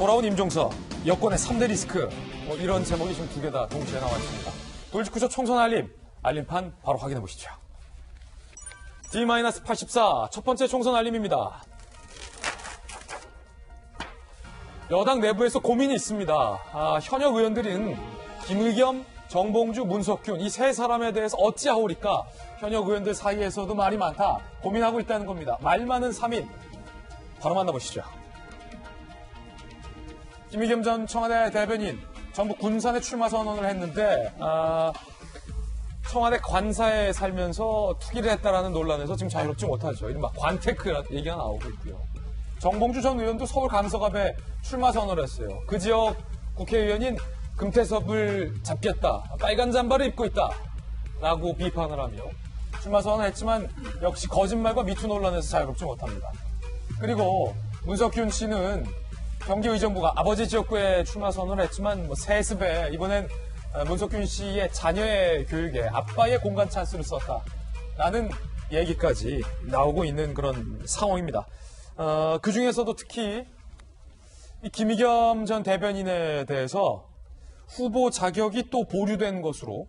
돌아온 임종서, 여권의 3대 리스크, 이런 제목이 지금 두 개 다 동시에 나와 있습니다. 돌직구조 총선 알림판 바로 확인해 보시죠. D-84 첫 번째 총선 알림입니다. 여당 내부에서 고민이 있습니다. 현역 의원들은 김의겸, 정봉주, 문석균 이 세 사람에 대해서 어찌하오리까 현역 의원들 사이에서도 말이 많다 고민하고 있다는 겁니다. 말 많은 3인 바로 만나보시죠. 김의겸 전 청와대 대변인 전북 군산에 출마 선언을 했는데 청와대 관사에 살면서 투기를 했다라는 논란에서 지금 자유롭지 못하죠. 이른바 관테크 얘기가 나오고 있고요. 정봉주 전 의원도 서울 강서갑에 출마 선언을 했어요. 그 지역 국회의원인 금태섭을 잡겠다. 빨간 잠바를 입고 있다. 라고 비판을 하며 출마 선언을 했지만 역시 거짓말과 미투 논란에서 자유롭지 못합니다. 그리고 문석균 씨는 경기의정부가 아버지 지역구에 출마 선언을 했지만 세습에 이번엔 문석균 씨의 자녀의 교육에 아빠의 공간 찬스를 썼다라는 얘기까지 나오고 있는 그런 상황입니다. 그 중에서도 특히 이 김의겸 전 대변인에 대해서 후보 자격이 또 보류된 것으로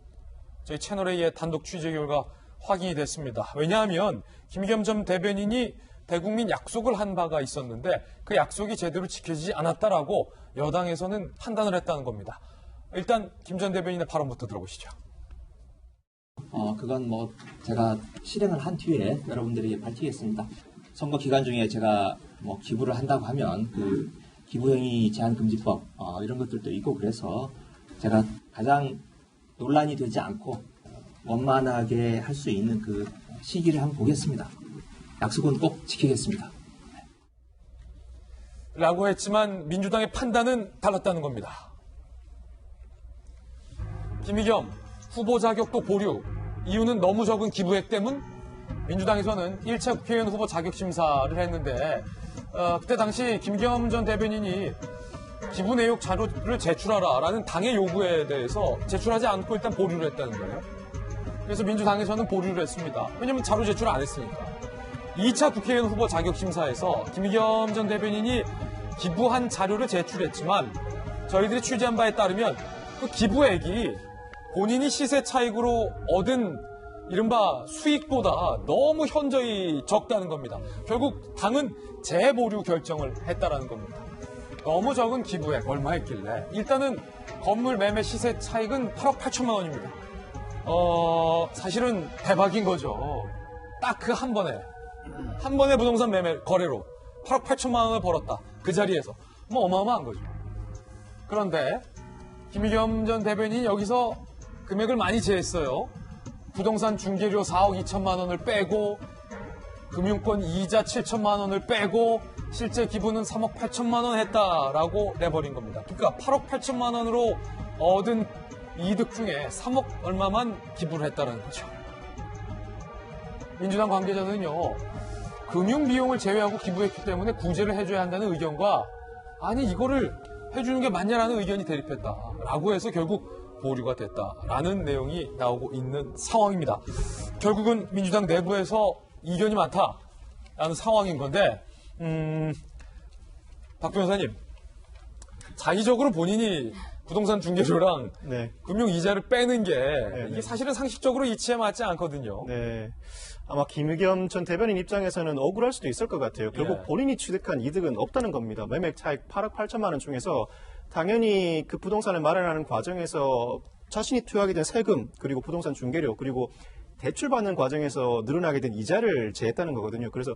저희 채널A의 단독 취재 결과 확인이 됐습니다. 왜냐하면 김의겸 전 대변인이 대국민 약속을 한 바가 있었는데 그 약속이 제대로 지켜지지 않았다라고 여당에서는 판단을 했다는 겁니다. 일단 김 전 대변인의 발언부터 들어보시죠. 그건 제가 실행을 한 뒤에 여러분들에게 밝히겠습니다. 선거 기간 중에 제가 기부를 한다고 하면 그 기부행위 제한금지법 이런 것들도 있고 그래서 제가 가장 논란이 되지 않고 원만하게 할 수 있는 그 시기를 한번 보겠습니다. 약속은 꼭 지키겠습니다. 라고 했지만 민주당의 판단은 달랐다는 겁니다. 김의겸 후보 자격도 보류, 이유는 너무 적은 기부액 때문? 민주당에서는 1차 국회의원 후보 자격 심사를 했는데 그때 당시 김의겸 전 대변인이 기부 내역 자료를 제출하라라는 당의 요구에 대해서 제출하지 않고 일단 보류를 했다는 거예요. 그래서 민주당에서는 보류를 했습니다. 왜냐하면 자료 제출을 안 했으니까. 2차 국회의원 후보 자격 심사에서 김의겸 전 대변인이 기부한 자료를 제출했지만 저희들이 취재한 바에 따르면 그 기부액이 본인이 시세 차익으로 얻은 이른바 수익보다 너무 현저히 적다는 겁니다. 결국 당은 재보류 결정을 했다라는 겁니다. 너무 적은 기부액 얼마였길래 일단은 건물 매매 시세 차익은 8억 8천만 원입니다. 사실은 대박인 거죠. 딱 그 한 번에 부동산 매매 거래로 8억 8천만 원을 벌었다. 그 자리에서 어마어마한 거죠. 그런데 김의겸 전 대변인이 여기서 금액을 많이 제했어요. 부동산 중개료 4억 2천만 원을 빼고 금융권 이자 7천만 원을 빼고 실제 기부는 3억 8천만 원 했다라고 내버린 겁니다. 그러니까 8억 8천만 원으로 얻은 이득 중에 3억 얼마만 기부를 했다는 거죠. 민주당 관계자는요. 금융비용을 제외하고 기부했기 때문에 구제를 해줘야 한다는 의견과 아니 이거를 해주는 게 맞냐라는 의견이 대립했다라고 해서 결국 보류가 됐다라는 내용이 나오고 있는 상황입니다. 결국은 민주당 내부에서 이견이 많다라는 상황인 건데 박 변호사님 자의적으로 본인이 부동산 중개료랑 금융 이자를 빼는 게 이게 사실은 상식적으로 이치에 맞지 않거든요. 네. 아마 김의겸 전 대변인 입장에서는 억울할 수도 있을 것 같아요. 결국 본인이 취득한 이득은 없다는 겁니다. 매매 차익 8억 8천만 원 중에서 당연히 그 부동산을 마련하는 과정에서 자신이 투여하게 된 세금, 그리고 부동산 중개료, 그리고 대출받는 과정에서 늘어나게 된 이자를 제했다는 거거든요. 그래서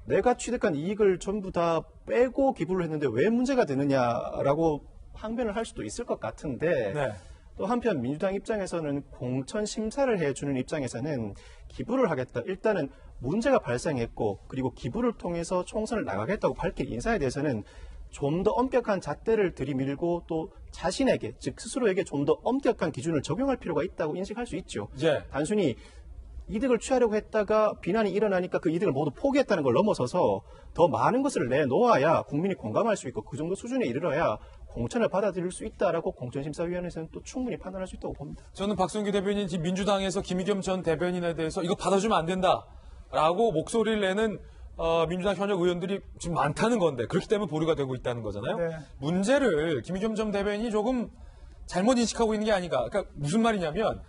내가 취득한 이익을 전부 다 빼고 기부를 했는데 왜 문제가 되느냐라고 항변을 할 수도 있을 것 같은데 또 한편 민주당 입장에서는 공천 심사를 해주는 입장에서는 기부를 하겠다. 일단은 문제가 발생했고 그리고 기부를 통해서 총선을 나가겠다고 밝힌 인사에 대해서는 좀 더 엄격한 잣대를 들이밀고 또 자신에게 즉 스스로에게 좀 더 엄격한 기준을 적용할 필요가 있다고 인식할 수 있죠. 단순히 이득을 취하려고 했다가 비난이 일어나니까 그 이득을 모두 포기했다는 걸 넘어서서 더 많은 것을 내놓아야 국민이 공감할 수 있고 그 정도 수준에 이르러야 공천을 받아들일 수 있다라고 공천심사위원회에서는 또 충분히 판단할 수 있다고 봅니다. 저는 박성규 대변인 민주당에서 김의겸 전 대변인에 대해서 이거 받아주면 안 된다라고 목소리를 내는 민주당 현역 의원들이 지금 많다는 건데 그렇기 때문에 보류가 되고 있다는 거잖아요. 네. 문제를 김의겸 전 대변인이 조금 잘못 인식하고 있는 게 아닌가. 그러니까 무슨 말이냐면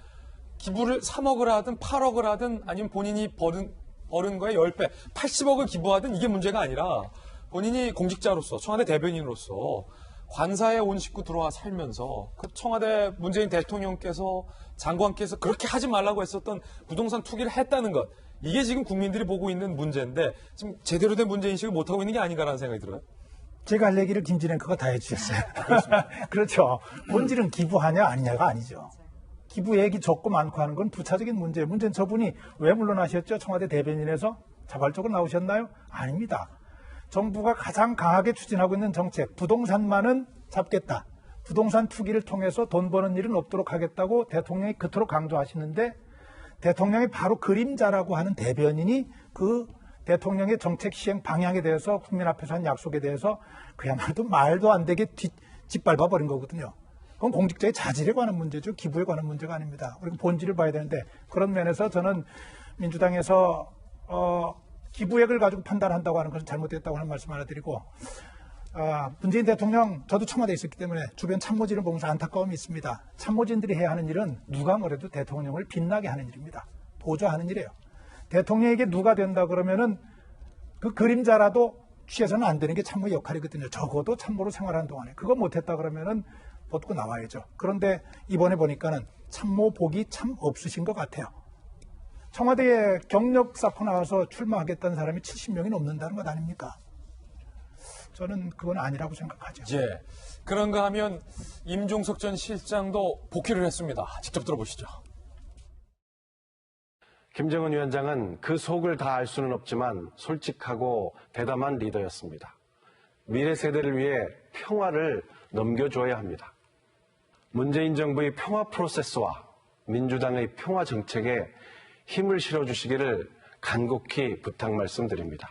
기부를 3억을 하든 8억을 하든 아니면 본인이 벌은 거에 10배, 80억을 기부하든 이게 문제가 아니라 본인이 공직자로서 청와대 대변인으로서 관사에 온 식구 들어와 살면서 그 청와대 문재인 대통령께서 장관께서 그렇게 하지 말라고 했었던 부동산 투기를 했다는 것. 이게 지금 국민들이 보고 있는 문제인데 지금 제대로 된 문제인식을 못하고 있는 게 아닌가라는 생각이 들어요. 제가 할 얘기를 김진 앵커가 다 해주셨어요. 그렇죠. 본질은 기부하냐 아니냐가 아니죠. 기부 얘기 적고 많고 하는 건 부차적인 문제예요. 문제는 저분이 왜 물러나셨죠? 청와대 대변인에서 자발적으로 나오셨나요? 아닙니다. 정부가 가장 강하게 추진하고 있는 정책, 부동산만은 잡겠다. 부동산 투기를 통해서 돈 버는 일은 없도록 하겠다고 대통령이 그토록 강조하시는데 대통령이 바로 그림자라고 하는 대변인이 그 대통령의 정책 시행 방향에 대해서 국민 앞에서 한 약속에 대해서 그야말로 말도 안 되게 짓밟아 버린 거거든요. 그건 공직자의 자질에 관한 문제죠. 기부에 관한 문제가 아닙니다. 우리가 본질을 봐야 되는데 그런 면에서 저는 민주당에서 기부액을 가지고 판단한다고 하는 것은 잘못됐다고 하는 말씀 하나 드리고 문재인 대통령 저도 청와대에 있었기 때문에 주변 참모진을 보면서 안타까움이 있습니다. 참모진들이 해야 하는 일은 누가 뭐래도 대통령을 빛나게 하는 일입니다. 보좌하는 일이에요. 대통령에게 누가 된다 그러면은 그 그림자라도 취해서는 안 되는 게 참모 역할이거든요. 적어도 참모로 생활하는 동안에 그거 못했다 그러면은 벗고 나와야죠. 그런데 이번에 보니까는 참모 복이 참 없으신 것 같아요. 청와대에 경력 쌓고 나와서 출마하겠다는 사람이 70명이 넘는다는 것 아닙니까? 저는 그건 아니라고 생각하죠. 예. 그런가 하면 임종석 전 실장도 복귀를 했습니다. 직접 들어보시죠. 김정은 위원장은 그 속을 다 알 수는 없지만 솔직하고 대담한 리더였습니다. 미래 세대를 위해 평화를 넘겨줘야 합니다. 문재인 정부의 평화 프로세스와 민주당의 평화 정책에 힘을 실어주시기를 간곡히 부탁 말씀드립니다.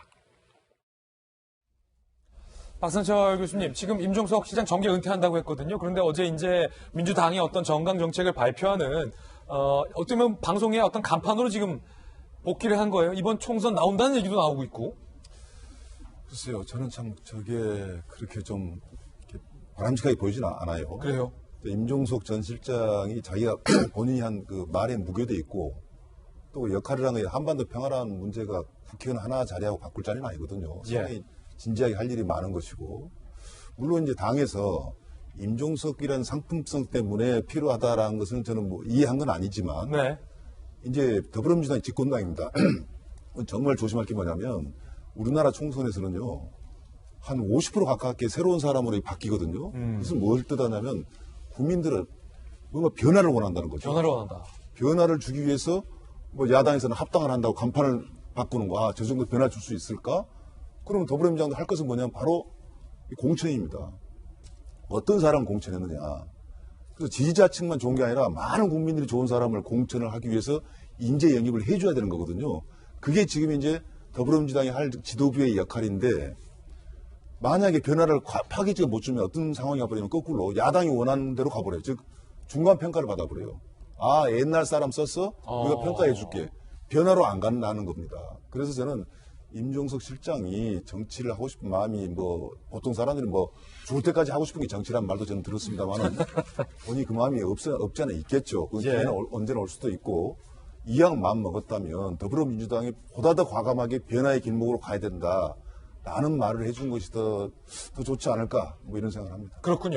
박상철 교수님, 지금 임종석 시장 정계 은퇴한다고 했거든요. 그런데 어제 이제 민주당이 어떤 정강 정책을 발표하는 어떻게 보면 방송의 어떤 간판으로 지금 복귀를 한 거예요. 이번 총선 나온다는 얘기도 나오고 있고. 글쎄요, 저는 참 저게 그렇게 좀 이렇게 바람직하게 보이진 않아요. 그래요? 임종석 전 실장이 자기가 본인이 한 그 말에 무게도 있고 또 역할을 한 게 한반도 평화라는 문제가 국회의원 하나 자리하고 바꿀 자리는 아니거든요. 상당히 진지하게 할 일이 많은 것이고 물론 이제 당에서 임종석이라는 상품성 때문에 필요하다라는 것은 저는 뭐 이해한 건 아니지만 네. 이제 더불어민주당이 집권당입니다. 정말 조심할 게 뭐냐면 우리나라 총선에서는요 한 50% 가깝게 새로운 사람으로 바뀌거든요. 그것은 뭘 뜻하냐면 국민들은 뭔가 변화를 원한다는 거죠. 변화를 원한다. 변화를 주기 위해서 뭐 야당에서는 합당을 한다고 간판을 바꾸는 거, 저 정도 변화 줄 수 있을까? 그러면 더불어민주당도 할 것은 뭐냐면 바로 공천입니다. 어떤 사람을 공천했느냐. 그래서 지지자층만 좋은 게 아니라 많은 국민들이 좋은 사람을 공천을 하기 위해서 인재 영입을 해줘야 되는 거거든요. 그게 지금 이제 더불어민주당이 할 지도부의 역할인데 만약에 변화를 파기적으로 못 주면 어떤 상황이 가버리면 거꾸로 야당이 원하는 대로 가버려요. 즉 중간 평가를 받아버려요. 아 옛날 사람 썼어? 우리가 평가해 줄게. 변화로 안 간다는 겁니다. 그래서 저는 임종석 실장이 정치를 하고 싶은 마음이 뭐 보통 사람들이 뭐 죽을 때까지 하고 싶은 게 정치란 말도 저는 들었습니다만은 본인이 그 마음이 없지 않아 있겠죠. 그 기회는 언제나 올 수도 있고 이왕 마음 먹었다면 더불어민주당이 보다 더 과감하게 변화의 길목으로 가야 된다라는 말을 해준 것이 더 좋지 않을까 뭐 이런 생각을 합니다. 그렇군요.